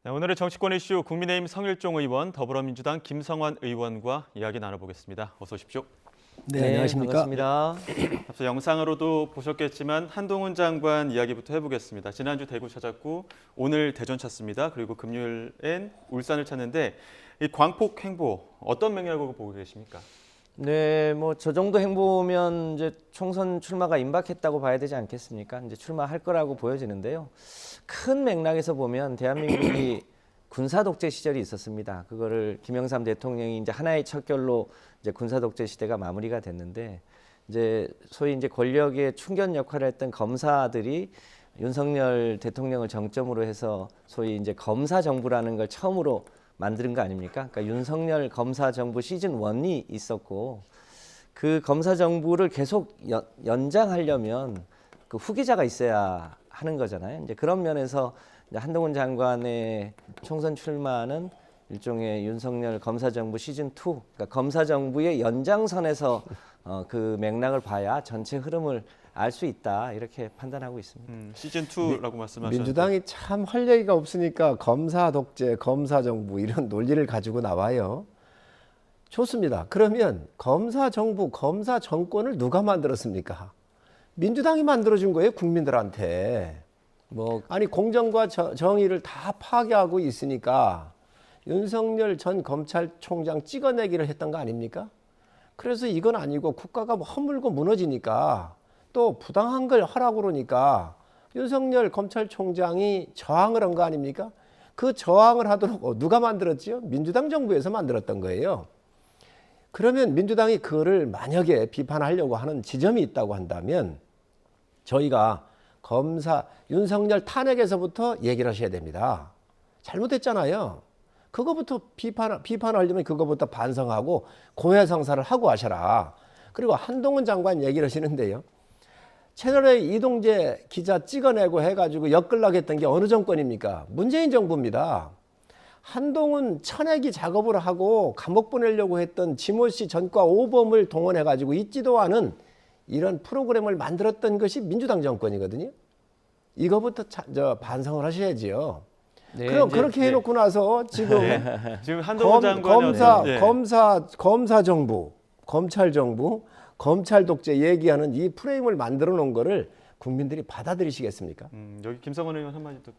네, 오늘의 정치권 이슈 국민의힘 성일종 의원, 더불어민주당 김성환 의원과 이야기 나눠보겠습니다. 어서 오십시오. 네, 안녕하십니까. 반갑습니다. 앞서 영상으로도 보셨겠지만 한동훈 장관 이야기부터 해보겠습니다. 지난주 대구 찾았고 오늘 대전 찾습니다. 그리고 금요일엔 울산을 찾는데 이 광폭 행보 어떤 맥락으로 보고 계십니까? 네, 뭐 저 정도 행보면 이제 총선 출마가 임박했다고 봐야 되지 않겠습니까? 이제 출마할 거라고 보여지는데요. 큰 맥락에서 보면 대한민국이 군사 독재 시절이 있었습니다. 그거를 김영삼 대통령이 이제 하나의 척결로 이제 군사 독재 시대가 마무리가 됐는데 이제 소위 이제 권력의 충견 역할을 했던 검사들이 윤석열 대통령을 정점으로 해서 소위 이제 검사 정부라는 걸 처음으로 만드는 거 아닙니까? 그러니까 윤석열 검사 정부 시즌 1이 있었고 그 검사 정부를 계속 연장하려면 그 후계자가 있어야 하는 거잖아요. 이제 그런 면에서 이제 한동훈 장관의 총선 출마는 일종의 윤석열 검사 정부 시즌 2, 그러니까 검사 정부의 연장선에서 그 맥락을 봐야 전체 흐름을 알 수 있다 이렇게 판단하고 있습니다. 시즌 2라고 말씀하셨는데 민주당이 참 할 얘기가 없으니까 검사 독재, 검사 정부 이런 논리를 가지고 나와요. 좋습니다. 그러면 검사 정부, 검사 정권을 누가 만들었습니까? 민주당이 만들어준 거예요, 국민들한테. 아니 공정과 정의를 다 파괴하고 있으니까 윤석열 전 검찰총장 찍어내기를 했던 거 아닙니까? 그래서 이건 아니고 국가가 허물고 무너지니까 또 부당한 걸 하라고 그러니까 윤석열 검찰총장이 저항을 한 거 아닙니까? 그 저항을 하도록 누가 만들었지요? 민주당 정부에서 만들었던 거예요. 그러면 민주당이 그거를 만약에 비판하려고 하는 지점이 있다고 한다면 저희가 검사 윤석열 탄핵에서부터 얘기를 하셔야 됩니다. 잘못했잖아요. 그거부터 비판하려면 그거부터 반성하고 고해성사를 하고 하셔라. 그리고 한동훈 장관 얘기를 하시는데요. 채널A 이동재 기자 찍어내고 해가지고 엮으려고 게 어느 정권입니까? 문재인 정부입니다. 한동훈 천액이 작업을 하고 감옥 보내려고 했던 지모씨 전과 오범을 동원해가지고 있지도 않은 이런 프로그램을 만들었던 것이 민주당 정권이거든요. 이거부터 반성을 하셔야지요. 네, 그럼 그렇게 해놓고 나서 지금 지금 한동훈 장관이 검사 정부, 검찰 정부, 검찰 독재 얘기하는 이 프레임을 만들어 놓은 거를 국민들이 받아들이시겠습니까? 여기 김성환 의원 한마디 또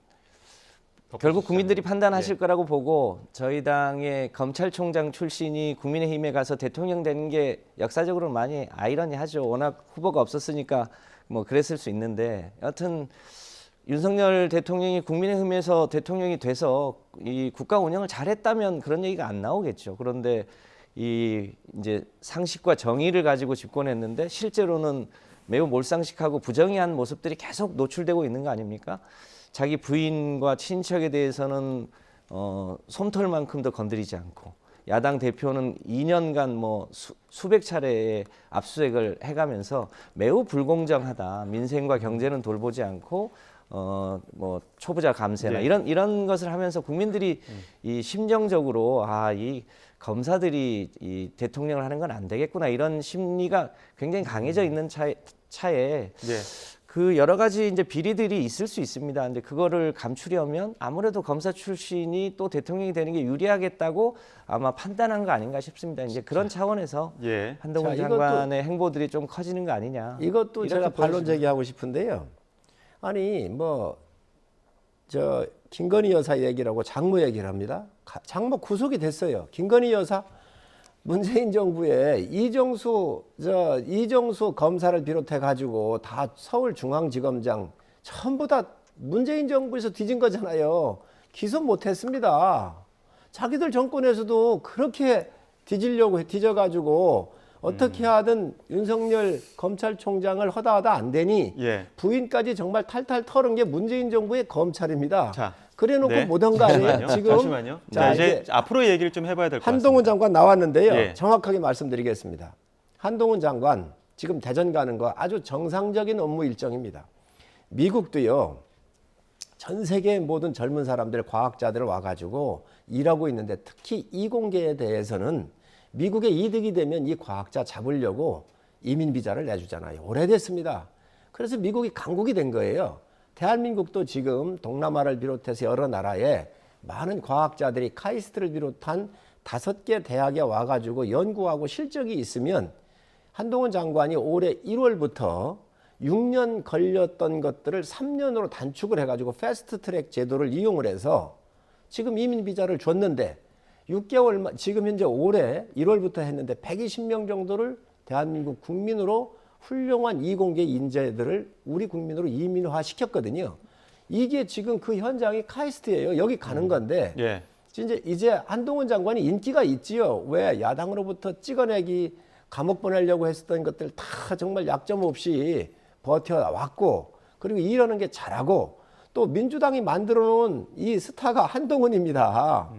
결국 국민들이 판단하실 거라고 보고 저희 당의 검찰총장 출신이 국민의힘에 가서 대통령 되는 게 역사적으로 많이 아이러니하죠. 워낙 후보가 없었으니까 뭐 그랬을 수 있는데 여하튼 윤석열 대통령이 국민의힘에서 대통령이 돼서 이 국가 운영을 잘했다면 그런 얘기가 안 나오겠죠. 그런데 이 이제 상식과 정의를 가지고 집권했는데 실제로는 매우 몰상식하고 부정의한 모습들이 계속 노출되고 있는 거 아닙니까? 자기 부인과 친척에 대해서는 솜털만큼도 건드리지 않고 야당 대표는 2년간 뭐 수백 차례의 압수수색을 해가면서 매우 불공정하다. 민생과 경제는 돌보지 않고 뭐 초부자 감세나 이런 것을 하면서 국민들이 이 심정적으로 이 검사들이 이 대통령을 하는 건 안 되겠구나 이런 심리가 굉장히 강해져 있는 차에 그 여러 가지 이제 비리들이 있을 수 있습니다. 근데 그거를 감추려면 아무래도 검사 출신이 또 대통령이 되는 게 유리하겠다고 아마 판단한 거 아닌가 싶습니다. 이제 그런 차원에서 한동훈 장관의 행보들이 좀 커지는 거 아니냐. 이것도 제가 반론 제기하고 싶은데요. 아니 김건희 여사 얘기라고 장모 얘기를 합니다. 장모 구속이 됐어요. 김건희 여사 문재인 정부에 이정수 검사를 비롯해 가지고 다 서울중앙지검장 전부 다 문재인 정부에서 뒤진 거잖아요. 기소 못했습니다. 자기들 정권에서도 그렇게 뒤져가지고 어떻게 하든 윤석열 검찰총장을 하다 안 되니 부인까지 정말 탈탈 털은 게 문재인 정부의 검찰입니다. 그래놓고 못한 거 아니에요? 잠시만요. 이제 앞으로 얘기를 좀 해봐야 될 것 같습니다. 한동훈 장관 나왔는데요. 정확하게 말씀드리겠습니다. 한동훈 장관 지금 대전 가는 거 아주 정상적인 업무 일정입니다. 미국도요. 전 세계 모든 젊은 사람들, 과학자들 와가지고 일하고 있는데 특히 이공계에 대해서는 미국의 이득이 되면 이 과학자 잡으려고 이민 비자를 내주잖아요. 오래됐습니다. 그래서 미국이 강국이 된 거예요. 대한민국도 지금 동남아를 비롯해서 여러 나라에 많은 과학자들이 카이스트를 비롯한 5개 대학에 와가지고 연구하고 실적이 있으면 한동훈 장관이 올해 1월부터 6년 걸렸던 것들을 3년으로 단축을 해가지고 패스트트랙 제도를 이용을 해서 지금 이민 비자를 줬는데 6개월 지금 현재 올해 1월부터 했는데 120명 정도를 대한민국 국민으로 훌륭한 이공계 인재들을 우리 국민으로 이민화 시켰거든요. 이게 지금 그 현장이 카이스트예요. 여기 가는 건데 예. 이제 한동훈 장관이 인기가 있지요. 왜 야당으로부터 찍어내기 감옥 보내려고 했었던 것들 다 정말 약점 없이 버텨왔고 그리고 일하는 게 잘하고 또 민주당이 만들어 놓은 이 스타가 한동훈입니다.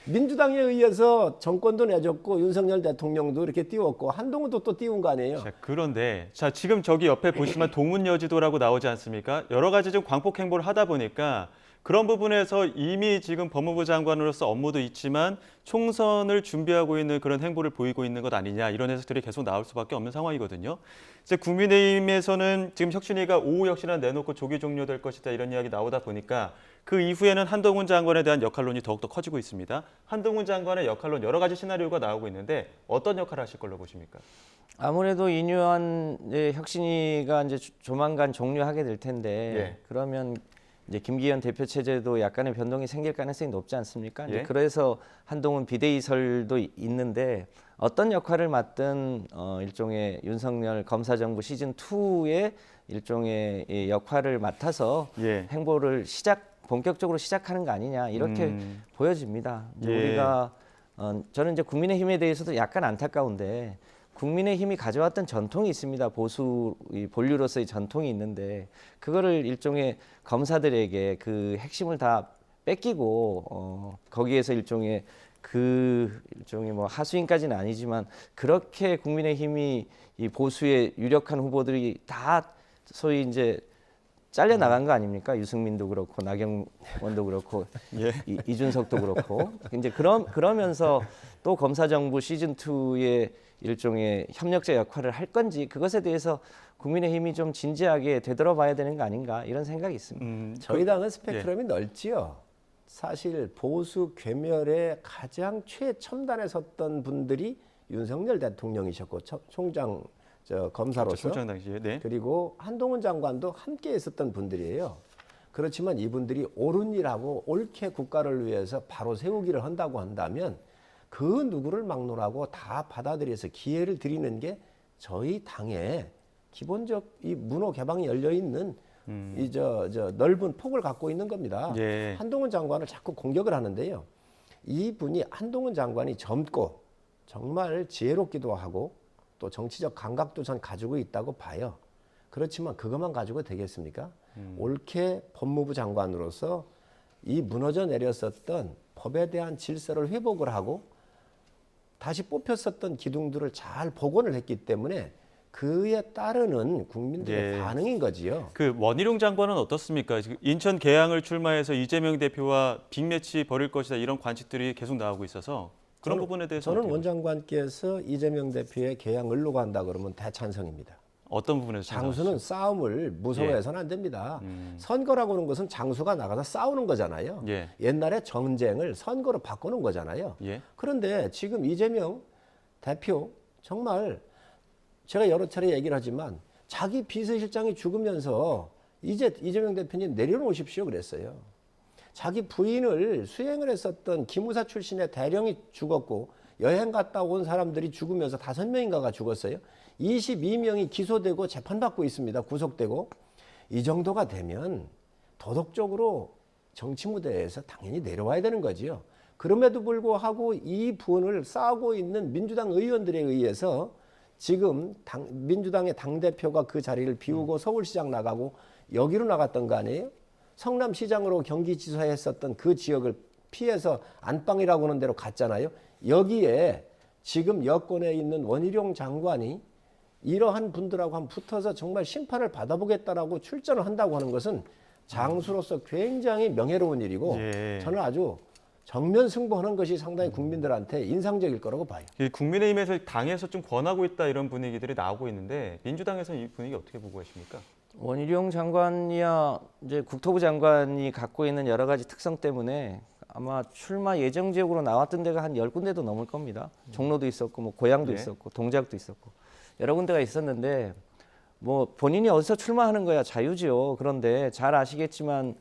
민주당에 의해서 정권도 내줬고 윤석열 대통령도 이렇게 띄웠고 한동훈도 또 띄운 거 아니에요. 자, 그런데 자 지금 저기 옆에 보시면 동문여지도라고 나오지 않습니까? 여러 가지 좀 광폭 행보를 하다 보니까 그런 부분에서 이미 지금 법무부 장관으로서 업무도 있지만 총선을 준비하고 있는 그런 행보를 보이고 있는 것 아니냐 이런 해석들이 계속 나올 수밖에 없는 상황이거든요. 이제 국민의힘에서는 지금 혁신위가 오후 혁신안 내놓고 조기 종료될 것이다 이런 이야기 나오다 보니까 그 이후에는 한동훈 장관에 대한 역할론이 더욱더 커지고 있습니다. 한동훈 장관의 역할론 여러 가지 시나리오가 나오고 있는데 어떤 역할을 하실 걸로 보십니까? 아무래도 인유한 혁신위가 이제 조만간 종료하게 될 텐데 예. 그러면 이제 김기현 대표 체제도 약간의 변동이 생길 가능성이 높지 않습니까? 예. 이제 그래서 한동훈 비대위설도 있는데 어떤 역할을 맡든 일종의 윤석열 검사정부 시즌 2의 일종의 이 역할을 맡아서 예. 행보를 본격적으로 시작하는 거 아니냐 이렇게 보여집니다. 이제 예. 우리가 저는 이제 국민의힘에 대해서도 약간 안타까운데 국민의힘이 가져왔던 전통이 있습니다. 보수 본류로서의 전통이 있는데 그거를 일종의 검사들에게 그 핵심을 다 뺏기고 거기에서 일종의 뭐 하수인까지는 아니지만 그렇게 국민의힘이 이 보수의 유력한 후보들이 다 소위 이제 잘려 나간 거 아닙니까? 유승민도 그렇고 나경원도 그렇고 예. 이준석도 그렇고 이제 그러면서 또 검사정부 시즌 2의 일종의 협력자 역할을 할 건지 그것에 대해서 국민의힘이 좀 진지하게 되돌아봐야 되는 거 아닌가 이런 생각이 있습니다. 저희 당은 스펙트럼이 넓지요. 사실 보수 괴멸의 가장 최첨단에 섰던 분들이 윤석열 대통령이셨고 총장 검사로서 총장 당시에 네. 그리고 한동훈 장관도 함께 있었던 분들이에요. 그렇지만 이분들이 옳은 일하고 옳게 국가를 위해서 바로 세우기를 한다고 한다면 그 누구를 막론하고 다 받아들여서 기회를 드리는 게 저희 당의 기본적 이 문호 개방이 열려 있는 이 넓은 폭을 갖고 있는 겁니다. 예. 한동훈 장관을 자꾸 공격을 하는데요. 이분이 한동훈 장관이 젊고 정말 지혜롭기도 하고 또 정치적 감각도 전 가지고 있다고 봐요. 그렇지만 그것만 가지고 되겠습니까? 옳게 법무부 장관으로서 이 무너져 내렸었던 법에 대한 질서를 회복을 하고 다시 뽑혔었던 기둥들을 잘 복원을 했기 때문에 그에 따르는 국민들의 예. 반응인 거지요. 그 원희룡 장관은 어떻습니까? 지금 인천 계양을 출마해서 이재명 대표와 빅매치 벌일 것이다 이런 관측들이 계속 나오고 있어서 그런 부분에 대해서 저는 원 장관께서 이재명 대표의 계양 을로 간다 그러면 대찬성입니다. 어떤 부분에서 장수는 싸움을 무서워해서는 안 됩니다. 선거라고 하는 것은 장수가 나가서 싸우는 거잖아요. 예. 옛날에 전쟁을 선거로 바꾸는 거잖아요. 예. 그런데 지금 이재명 대표 정말 제가 여러 차례 얘기를 하지만 자기 비서실장이 죽으면서 이제 이재명 대표님 내려놓으십시오 그랬어요. 자기 부인을 수행을 했었던 기무사 출신의 대령이 죽었고 여행 갔다 온 사람들이 죽으면서 5명인가가 죽었어요. 22명이 기소되고 재판받고 있습니다. 구속되고. 이 정도가 되면 도덕적으로 정치 무대에서 당연히 내려와야 되는 거지요. 그럼에도 불구하고 이 분을 싸우고 있는 민주당 의원들에 의해서 지금 민주당의 당대표가 그 자리를 비우고 서울시장 나가고 여기로 나갔던 거 아니에요? 성남시장으로 경기지사했었던 그 지역을 피해서 안방이라고 하는 데로 갔잖아요. 여기에 지금 여권에 있는 원희룡 장관이 이러한 분들하고 한번 붙어서 정말 심판을 받아보겠다라고 출전을 한다고 하는 것은 장수로서 굉장히 명예로운 일이고 예. 저는 아주 정면 승부하는 것이 상당히 국민들한테 인상적일 거라고 봐요. 국민의힘에서 당에서 좀 권하고 있다 이런 분위기들이 나오고 있는데 민주당에서 이 분위기 어떻게 보고 계십니까? 원희룡 장관이야 이제 국토부 장관이 갖고 있는 여러 가지 특성 때문에 아마 출마 예정 지역으로 나왔던 데가 한 10군데도 넘을 겁니다. 종로도 있었고 뭐 고양도 네. 있었고 동작도 있었고 여러 군데가 있었는데 뭐 본인이 어디서 출마하는 거야 자유지요. 그런데 잘 아시겠지만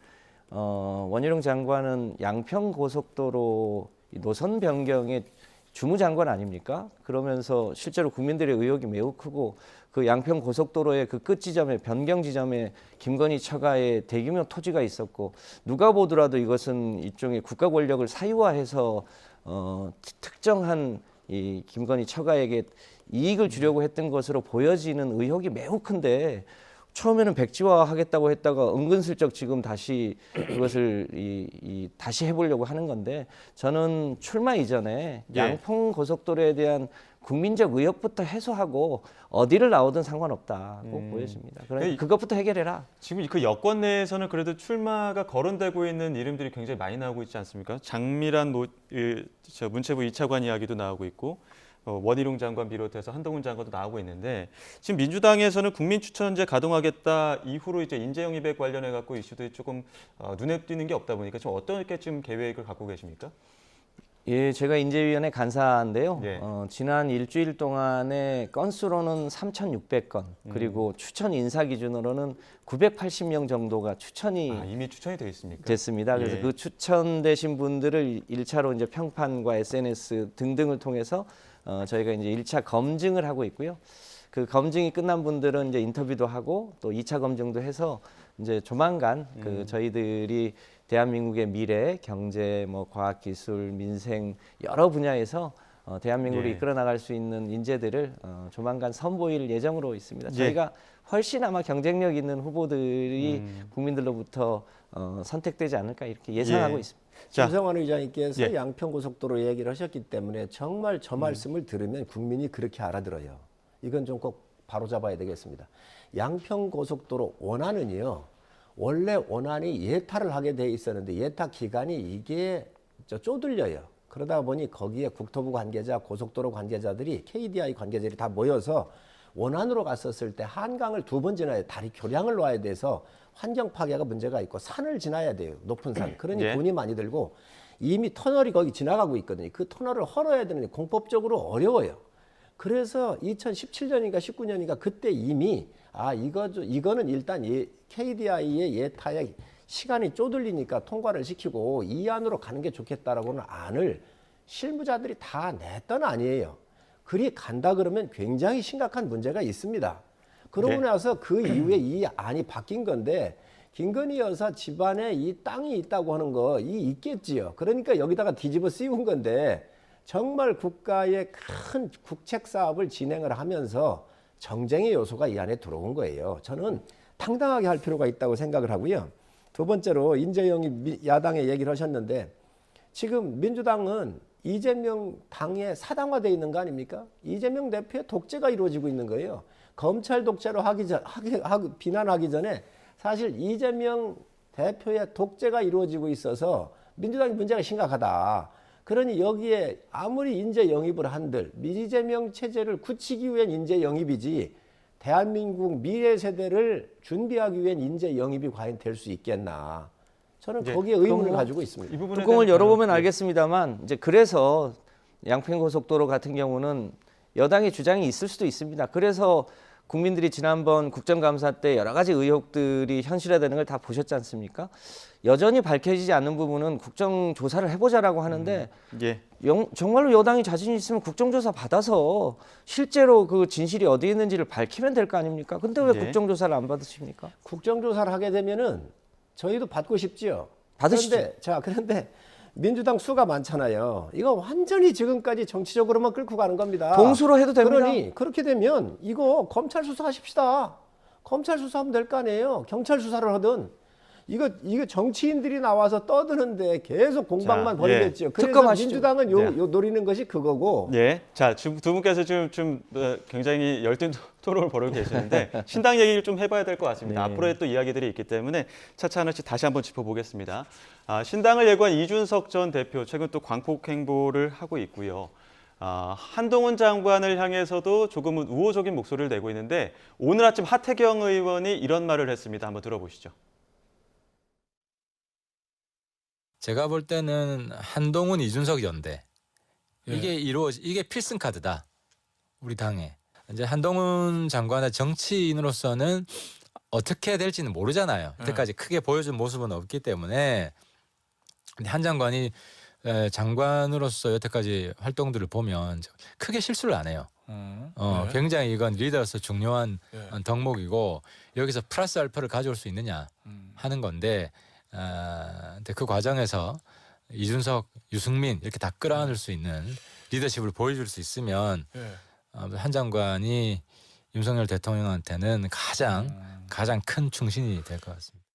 원희룡 장관은 양평 고속도로 이 노선 변경의 주무장관 아닙니까? 그러면서 실제로 국민들의 의혹이 매우 크고 그 양평 고속도로의 그 끝 지점에 변경 지점에 김건희 처가의 대규모 토지가 있었고 누가 보더라도 이것은 일종의 국가 권력을 사유화해서 특정한 이 김건희 처가에게 이익을 주려고 했던 것으로 보여지는 의혹이 매우 큰데 처음에는 백지화하겠다고 했다가 은근슬쩍 지금 다시 그것을 다시 해보려고 하는 건데 저는 출마 이전에 예. 양평 고속도로에 대한 국민적 의혹부터 해소하고 어디를 나오든 상관없다고 보여집니다. 그러니까 예, 그것부터 해결해라. 지금 그 여권 내에서는 그래도 출마가 거론되고 있는 이름들이 굉장히 많이 나오고 있지 않습니까? 장미란 문체부 2차관 이야기도 나오고 있고 원희룡 장관 비롯해서 한동훈 장관도 나오고 있는데 지금 민주당에서는 국민추천제 가동하겠다 이후로 이제 인재 영입에 관련해 갖고 이슈들이 조금 눈에 띄는 게 없다 보니까 좀 어떻게 좀 계획을 갖고 계십니까? 예, 제가 인재위원회 간사인데요. 예. 지난 일주일 동안의 건수로는 3,600건, 그리고 추천 인사 기준으로는 980명 정도가 추천이 이미 추천이 되어 있습니까? 됐습니다. 그래서 예. 그 추천되신 분들을 1차로 이제 평판과 SNS 등등을 통해서 저희가 이제 1차 검증을 하고 있고요. 그 검증이 끝난 분들은 이제 인터뷰도 하고 또 2차 검증도 해서 이제 조만간 그 저희들이 대한민국의 미래, 경제, 뭐 과학기술, 민생 여러 분야에서 대한민국을 예. 이끌어 나갈 수 있는 인재들을 조만간 선보일 예정으로 있습니다. 저희가 훨씬 아마 경쟁력 있는 후보들이 국민들로부터 선택되지 않을까 이렇게 예상하고 예. 있습니다. 자, 김성환 의장님께서 예. 양평고속도로 얘기를 하셨기 때문에 정말 저 말씀을 들으면 국민이 그렇게 알아들어요. 이건 좀 꼭 바로잡아야 되겠습니다. 양평고속도로 원안은요. 원래 원안이 예타를 하게 돼 있었는데 예타 기간이 이게 쪼들려요. 그러다 보니 거기에 국토부 관계자, 고속도로 관계자들이 KDI 관계자들이 다 모여서 원안으로 갔었을 때 한강을 2번 지나야 다리 교량을 놔야 돼서 환경 파괴가 문제가 있고 산을 지나야 돼요. 높은 산. 그러니 예. 돈이 많이 들고 이미 터널이 거기 지나가고 있거든요. 그 터널을 헐어야 되는데 공법적으로 어려워요. 그래서 2017년인가 19년인가 그때 이미 이거는 일단 KDI의 예타에 시간이 쪼들리니까 통과를 시키고 이 안으로 가는 게 좋겠다라고는 안을 실무자들이 다 냈던 아니에요. 그리 간다 그러면 굉장히 심각한 문제가 있습니다. 그러고 네. 나서 그 이후에 이 안이 바뀐 건데 김건희 여사 집안에 이 땅이 있다고 하는 거 있겠지요. 그러니까 여기다가 뒤집어 씌운 건데 정말 국가의 큰 국책 사업을 진행을 하면서 정쟁의 요소가 이 안에 들어온 거예요. 저는 당당하게 할 필요가 있다고 생각을 하고요. 두 번째로 인재영입 야당에 얘기를 하셨는데 지금 민주당은 이재명 당에 사당화되어 있는 거 아닙니까? 이재명 대표의 독재가 이루어지고 있는 거예요. 검찰 독재로 비난하기 전에 사실 이재명 대표의 독재가 이루어지고 있어서 민주당의 문제가 심각하다. 그러니 여기에 아무리 인재 영입을 한들 이재명 체제를 굳히기 위한 인재 영입이지 대한민국 미래 세대를 준비하기 위한 인재 영입이 과연 될 수 있겠나. 저는 네. 거기에 의문을 그럼 가지고 있습니다. 이 부분에 뚜껑을 대한 열어보면 알겠습니다만 이제 그래서 양평고속도로 같은 경우는 여당의 주장이 있을 수도 있습니다. 그래서 국민들이 지난번 국정감사 때 여러 가지 의혹들이 현실화되는 걸 다 보셨지 않습니까? 여전히 밝혀지지 않는 부분은 국정조사를 해보자라고 하는데 예. 정말로 여당이 자신 있으면 국정조사 받아서 실제로 그 진실이 어디 있는지를 밝히면 될 거 아닙니까? 근데 왜 예. 국정조사를 안 받으십니까? 국정조사를 하게 되면은 저희도 받고 싶지요. 받으시죠. 그런데 민주당 수가 많잖아요. 이거 완전히 지금까지 정치적으로만 끌고 가는 겁니다. 동수로 해도 됩니다. 그러니 그렇게 되면 이거 검찰 수사하십시다. 검찰 수사하면 될 거 아니에요. 경찰 수사를 하든. 이거 정치인들이 나와서 떠드는데 계속 공방만 자, 벌이겠죠. 예. 그래서 특검하시죠. 민주당은 요 노리는 것이 그거고. 예. 자, 지금 두 분께서 좀 굉장히 열띤 토론을 벌이고 계시는데 신당 얘기를 좀 해봐야 될 것 같습니다. 네. 앞으로의 또 이야기들이 있기 때문에 차차 하나씩 다시 한번 짚어보겠습니다. 신당을 예고한 이준석 전 대표 최근 또 광폭 행보를 하고 있고요. 한동훈 장관을 향해서도 조금은 우호적인 목소리를 내고 있는데 오늘 아침 하태경 의원이 이런 말을 했습니다. 한번 들어보시죠. 제가 볼 때는 한동훈, 이준석 연대 이게 필승 카드다 우리 당에. 이제 한동훈 장관의 정치인으로서는 어떻게 될지는 모르잖아요. 여태까지 크게 보여준 모습은 없기 때문에. 근데 한 장관이 장관으로서 여태까지 활동들을 보면 크게 실수를 안 해요. 굉장히 이건 리더로서 중요한 덕목이고 여기서 플러스 알파를 가져올 수 있느냐 하는 건데, 근데 그 과정에서 이준석, 유승민 이렇게 다 끌어안을 수 있는 리더십을 보여줄 수 있으면 한 장관이 윤석열 대통령한테는 가장 큰 충신이 될 것 같습니다.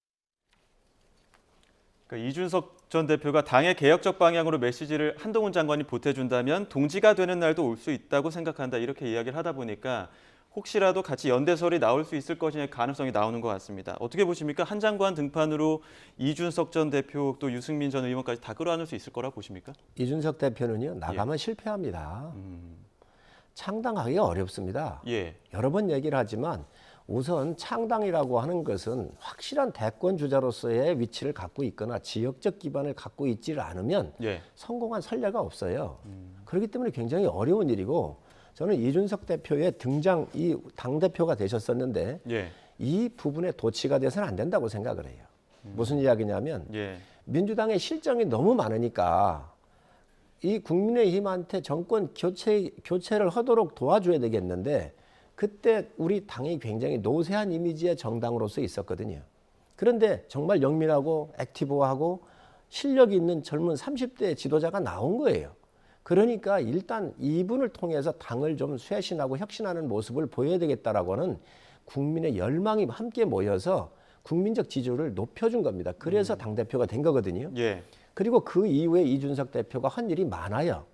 그러니까 이준석 전 대표가 당의 개혁적 방향으로 메시지를 한동훈 장관이 보태준다면 동지가 되는 날도 올 수 있다고 생각한다, 이렇게 이야기를 하다 보니까 혹시라도 같이 연대설이 나올 수 있을 것이냐의 가능성이 나오는 것 같습니다. 어떻게 보십니까? 한 장관 등판으로 이준석 전 대표 또 유승민 전 의원까지 다 끌어안을 수 있을 거라고 보십니까? 이준석 대표는요, 나가면 실패합니다. 창당하기가 어렵습니다. 예. 여러 번 얘기를 하지만 우선 창당이라고 하는 것은 확실한 대권 주자로서의 위치를 갖고 있거나 지역적 기반을 갖고 있지를 않으면 예. 성공한 선례가 없어요. 그렇기 때문에 굉장히 어려운 일이고, 저는 이준석 대표의 등장, 이 당대표가 되셨었는데 예. 이 부분에 도치가 돼서는 안 된다고 생각을 해요. 무슨 이야기냐면 예. 민주당의 실정이 너무 많으니까 이 국민의힘한테 정권 교체를 하도록 도와줘야 되겠는데, 그때 우리 당이 굉장히 노쇠한 이미지의 정당으로서 있었거든요. 그런데 정말 영민하고 액티브하고 실력이 있는 젊은 30대 지도자가 나온 거예요. 그러니까 일단 이분을 통해서 당을 좀 쇄신하고 혁신하는 모습을 보여야 되겠다라고는 국민의 열망이 함께 모여서 국민적 지지율을 높여준 겁니다. 그래서 당대표가 된 거거든요. 예. 그리고 그 이후에 이준석 대표가 한 일이 많아요.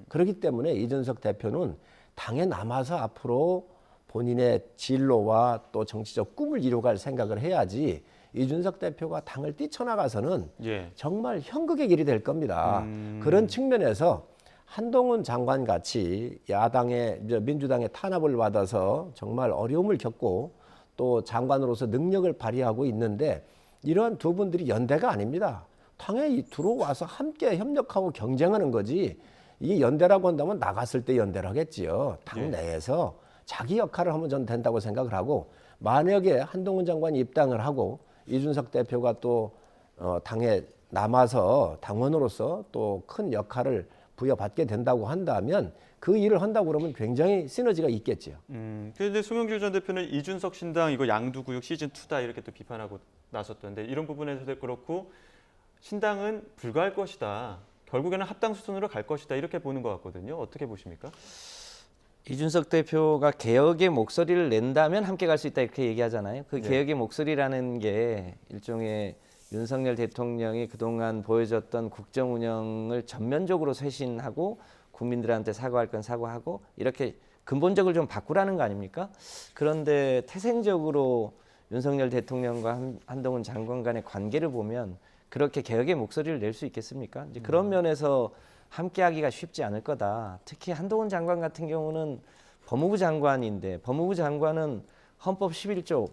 그렇기 때문에 이준석 대표는 당에 남아서 앞으로 본인의 진로와 또 정치적 꿈을 이루어갈 생각을 해야지, 이준석 대표가 당을 뛰쳐나가서는 예. 정말 형극의 길이 될 겁니다. 그런 측면에서 한동훈 장관 같이 야당의 민주당의 탄압을 받아서 정말 어려움을 겪고 또 장관으로서 능력을 발휘하고 있는데, 이러한 두 분들이 연대가 아닙니다. 당에 들어와서 함께 협력하고 경쟁하는 거지, 이게 연대라고 한다면 나갔을 때 연대를 하겠지요. 당 내에서 자기 역할을 하면 저는 된다고 생각을 하고, 만약에 한동훈 장관이 입당을 하고 이준석 대표가 또 당에 남아서 당원으로서 또 큰 역할을 부여받게 된다고 한다면 그 일을 한다고 그러면 굉장히 시너지가 있겠죠. 그런데 송영길 전 대표는 이준석 신당 이거 양두구육 시즌2다 이렇게 또 비판하고 나섰던데, 이런 부분에서도 그렇고 신당은 불가할 것이다, 결국에는 합당 수순으로 갈 것이다, 이렇게 보는 것 같거든요. 어떻게 보십니까? 이준석 대표가 개혁의 목소리를 낸다면 함께 갈 수 있다 이렇게 얘기하잖아요. 그 네. 개혁의 목소리라는 게 일종의 윤석열 대통령이 그동안 보여줬던 국정 운영을 전면적으로 쇄신하고 국민들한테 사과할 건 사과하고 이렇게 근본적으로 좀 바꾸라는 거 아닙니까? 그런데 태생적으로 윤석열 대통령과 한동훈 장관 간의 관계를 보면 그렇게 개혁의 목소리를 낼 수 있겠습니까? 이제 그런 면에서 함께하기가 쉽지 않을 거다. 특히 한동훈 장관 같은 경우는 법무부 장관인데, 법무부 장관은 헌법 11조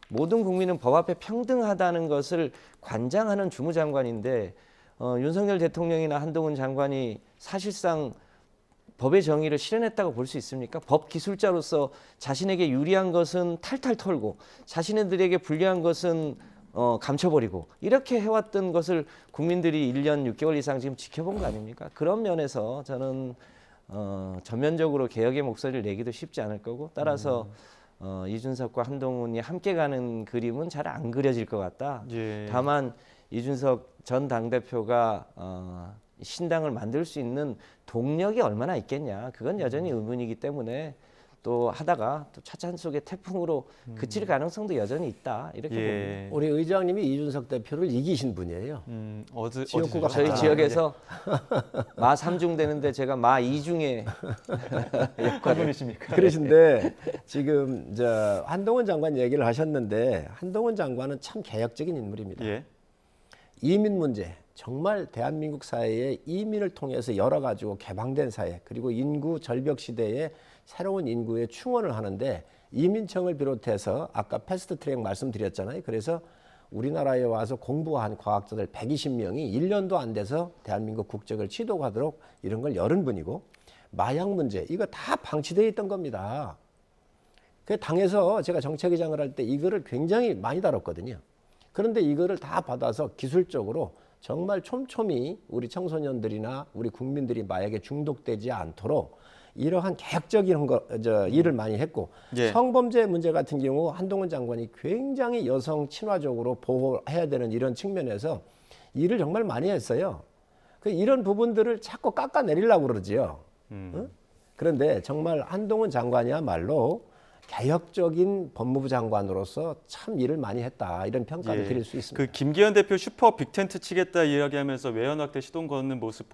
모든 국민은 법 앞에 평등하다는 것을 관장하는 주무장관인데, 윤석열 대통령이나 한동훈 장관이 사실상 법의 정의를 실현했다고 볼 수 있습니까? 법 기술자로서 자신에게 유리한 것은 탈탈 털고 자신들에게 불리한 것은 감춰버리고 이렇게 해왔던 것을 국민들이 1년 6개월 이상 지금 지켜본 거 아닙니까? 그런 면에서 저는 전면적으로 개혁의 목소리를 내기도 쉽지 않을 거고, 따라서 이준석과 한동훈이 함께 가는 그림은 잘 안 그려질 것 같다. 예. 다만 이준석 전 당대표가 신당을 만들 수 있는 동력이 얼마나 있겠냐, 그건 여전히 의문이기 때문에 또 하다가 또 차찬 속의 태풍으로 그칠 가능성도 여전히 있다, 이렇게 봅니다. 우리 의장님이 이준석 대표를 이기신 분이에요. 지역구가 저희 같아요. 지역에서 마 3중 되는데 제가 마 2중에 한 분이십니까? 그러신데 지금 한동훈 장관 얘기를 하셨는데, 한동훈 장관은 참 개혁적인 인물입니다. 예. 이민 문제, 정말 대한민국 사회에 이민을 통해서 열어가지고 개방된 사회, 그리고 인구 절벽 시대에 새로운 인구의 충원을 하는데, 이민청을 비롯해서 아까 패스트트랙 말씀드렸잖아요. 그래서 우리나라에 와서 공부한 과학자들 120명이 1년도 안 돼서 대한민국 국적을 취득하도록 이런 걸 열은 분이고, 마약 문제 이거 다 방치되어 있던 겁니다. 그 당에서 제가 정책위장을 할 때 이거를 굉장히 많이 다뤘거든요. 그런데 이거를 다 받아서 기술적으로 정말 촘촘히 우리 청소년들이나 우리 국민들이 마약에 중독되지 않도록 이러한 개혁적인 일을 많이 했고, 예. 성범죄 문제 같은 경우 한동훈 장관이 굉장히 여성 친화적으로 보호해야 되는 이런 측면에서 일을 정말 많이 했어요. 이런 부분들을 자꾸 깎아내리려고 그러지요. 응? 그런데 정말 한동훈 장관이야말로 개혁적인 법무부 장관으로서 참 일을 많이 했다, 이런 평가를 예. 드릴 수 있습니다. 그 김기현 대표 슈퍼 빅텐트 치겠다 이야기하면서 외연 확대 시동 거는 모습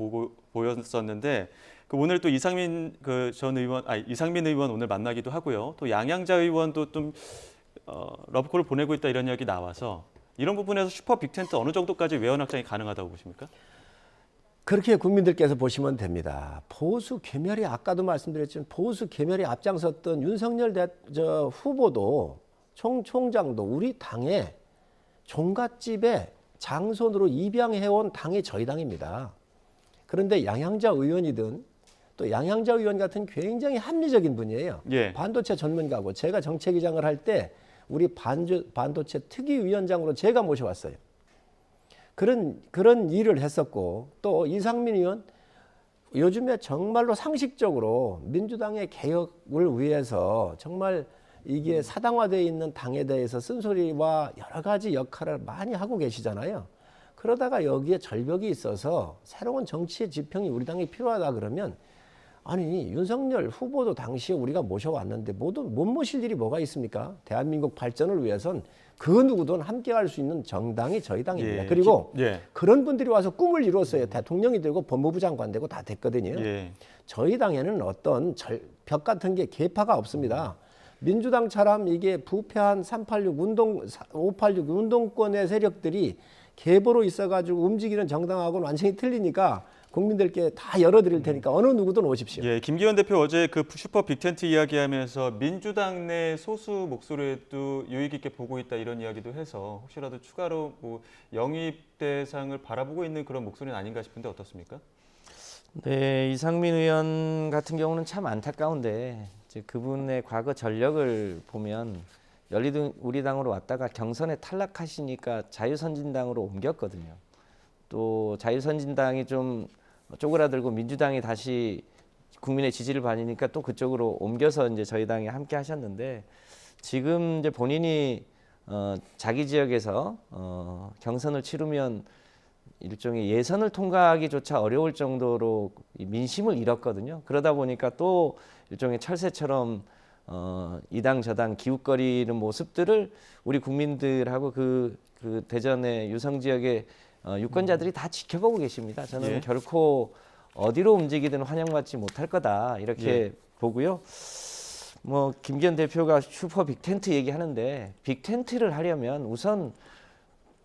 보였었는데, 그 오늘 또 이상민 이상민 의원 오늘 만나기도 하고요. 또 양양자 의원도 좀 러브콜을 보내고 있다 이런 이야기 나와서 이런 부분에서 슈퍼 빅텐트 어느 정도까지 외연 확장이 가능하다고 보십니까? 그렇게 국민들께서 보시면 됩니다. 보수 괴멸이, 아까도 말씀드렸지만 보수 괴멸이 앞장섰던 윤석열 후보도 총장도 우리 당의 종갓집에 장손으로 입양해온 당이 저희 당입니다. 그런데 양양자 의원이든 또 양양자 의원 같은 굉장히 합리적인 분이에요. 예. 반도체 전문가고, 제가 정책위장을 할 때 우리 반도체 특위위원장으로 제가 모셔왔어요. 그런 일을 했었고, 또 이상민 의원 요즘에 정말로 상식적으로 민주당의 개혁을 위해서 정말 이게 사당화되어 있는 당에 대해서 쓴소리와 여러 가지 역할을 많이 하고 계시잖아요. 그러다가 여기에 절벽이 있어서 새로운 정치의 지평이 우리 당에 필요하다 그러면, 아니 윤석열 후보도 당시에 우리가 모셔왔는데 못 모실 일이 뭐가 있습니까? 대한민국 발전을 위해선 그 누구든 함께 할 수 있는 정당이 저희 당입니다. 예. 그리고 예. 그런 분들이 와서 꿈을 이뤘어요. 대통령이 되고 법무부 장관 되고 다 됐거든요. 예. 저희 당에는 어떤 벽 같은 게 계파가 없습니다. 민주당처럼 이게 부패한 586 운동권의 세력들이 계보로 있어가지고 움직이는 정당하고는 완전히 틀리니까 국민들께 다 열어드릴 테니까 어느 누구든 오십시오. 예, 김기현 대표 어제 그 슈퍼 빅텐트 이야기하면서 민주당 내 소수 목소리에도 유익 있게 보고 있다 이런 이야기도 해서 혹시라도 추가로 뭐 영입 대상을 바라보고 있는 그런 목소리는 아닌가 싶은데 어떻습니까? 네, 이상민 의원 같은 경우는 참 안타까운데, 이제 그분의 과거 전력을 보면 우리당으로 왔다가 경선에 탈락하시니까 자유선진당으로 옮겼거든요. 또 자유선진당이 좀 쪼그라들고 민주당이 다시 국민의 지지를 받으니까 또 그쪽으로 옮겨서 이제 저희 당에 함께 하셨는데, 지금 이제 본인이 자기 지역에서 경선을 치르면 일종의 예선을 통과하기조차 어려울 정도로 민심을 잃었거든요. 그러다 보니까 또 일종의 철새처럼 이당 저당 기웃거리는 모습들을 우리 국민들하고 그 대전의 유성 지역의 유권자들이 다 지켜보고 계십니다. 저는 예. 결코 어디로 움직이든 환영받지 못할 거다 이렇게 예. 보고요. 뭐 김기현 대표가 슈퍼 빅텐트 얘기하는데, 빅텐트를 하려면 우선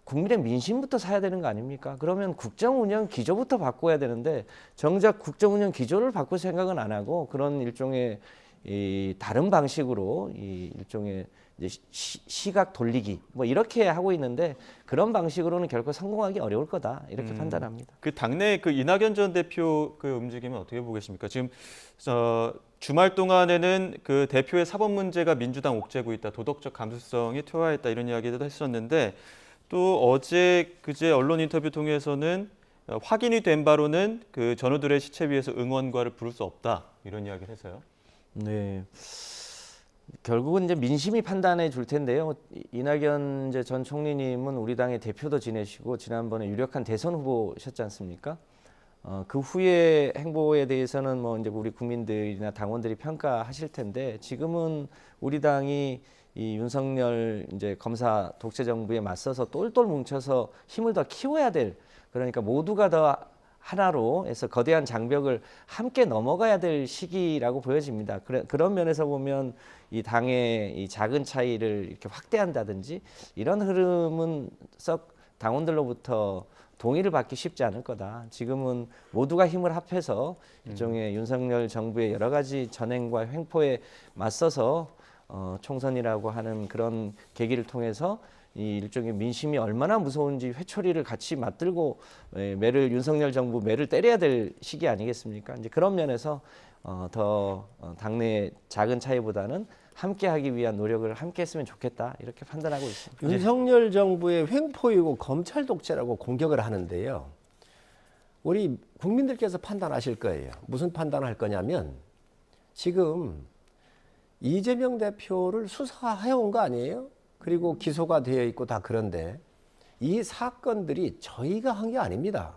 국민의 민심부터 사야 되는 거 아닙니까? 그러면 국정운영 기조부터 바꿔야 되는데, 정작 국정운영 기조를 바꿀 생각은 안 하고 그런 일종의 다른 방식으로 일종의 이제 시각 돌리기 뭐 이렇게 하고 있는데, 그런 방식으로는 결코 성공하기 어려울 거다 이렇게 판단합니다. 그 당내 그 이낙연 전 대표 그 움직임은 어떻게 보고 계십니까? 지금 주말 동안에는 그 대표의 사법 문제가 민주당 옥죄고 있다, 도덕적 감수성이 퇴화했다 이런 이야기도 했었는데, 또 그제 언론 인터뷰 통해서는 확인이 된 바로는 그 전우들의 시체 위에서 응원가를 부를 수 없다 이런 이야기를 해서요. 네. 결국은 이제 민심이 판단해 줄 텐데요. 이낙연 이제 전 총리님은 우리 당의 대표도 지내시고 지난번에 유력한 대선 후보셨지 않습니까? 그 후의 행보에 대해서는 뭐 이제 우리 국민들이나 당원들이 평가하실 텐데, 지금은 우리 당이 이 윤석열 이제 검사 독재 정부에 맞서서 똘똘 뭉쳐서 힘을 더 키워야 될, 그러니까 모두가 더 하나로 해서 거대한 장벽을 함께 넘어가야 될 시기라고 보여집니다. 그런 면에서 보면 이 당의 이 작은 차이를 이렇게 확대한다든지 이런 흐름은 썩 당원들로부터 동의를 받기 쉽지 않을 거다. 지금은 모두가 힘을 합해서 일종의 윤석열 정부의 여러 가지 전행과 횡포에 맞서서 총선이라고 하는 그런 계기를 통해서 이 일종의 민심이 얼마나 무서운지 회초리를 같이 맞들고 윤석열 정부 매를 때려야 될 시기 아니겠습니까? 이제 그런 면에서 더 당내 작은 차이보다는 함께하기 위한 노력을 함께 했으면 좋겠다 이렇게 판단하고 있습니다. 윤석열 정부의 횡포이고 검찰 독재라고 공격을 하는데요. 우리 국민들께서 판단하실 거예요. 무슨 판단을 할 거냐면 지금 이재명 대표를 수사해온 거 아니에요? 그리고 기소가 되어 있고 다 그런데 이 사건들이 저희가 한 게 아닙니다.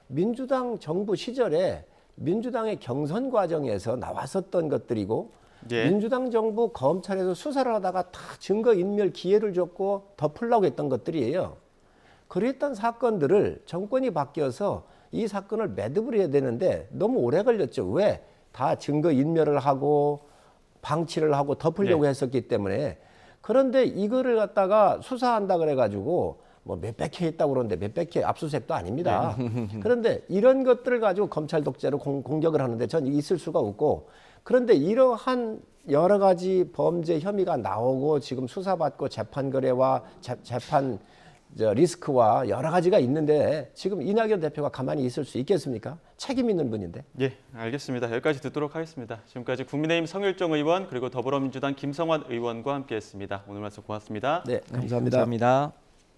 민주당 정부 시절에 민주당의 경선 과정에서 나왔었던 것들이고 예. 민주당 정부 검찰에서 수사를 하다가 다 증거인멸 기회를 줬고 덮으려고 했던 것들이에요. 그랬던 사건들을 정권이 바뀌어서 이 사건을 매듭을 해야 되는데 너무 오래 걸렸죠. 왜? 다 증거인멸을 하고 방치를 하고 덮으려고 했었기 때문에. 그런데 이거를 갖다가 수사한다 그래가지고 뭐 몇백 회 있다고 그러는데 몇백 회 압수수색도 아닙니다. 그런데 이런 것들을 가지고 검찰 독재로 공격을 하는데 전 있을 수가 없고, 그런데 이러한 여러 가지 범죄 혐의가 나오고 지금 수사받고 재판 거래와 재판 리스크와 여러 가지가 있는데 지금 이낙연 대표가 가만히 있을 수 있겠습니까? 책임 있는 분인데. 예, 알겠습니다. 여기까지 듣도록 하겠습니다. 지금까지 국민의힘 성일종 의원 그리고 더불어민주당 김성환 의원과 함께했습니다. 오늘 말씀 고맙습니다. 네, 감사합니다. 감사합니다.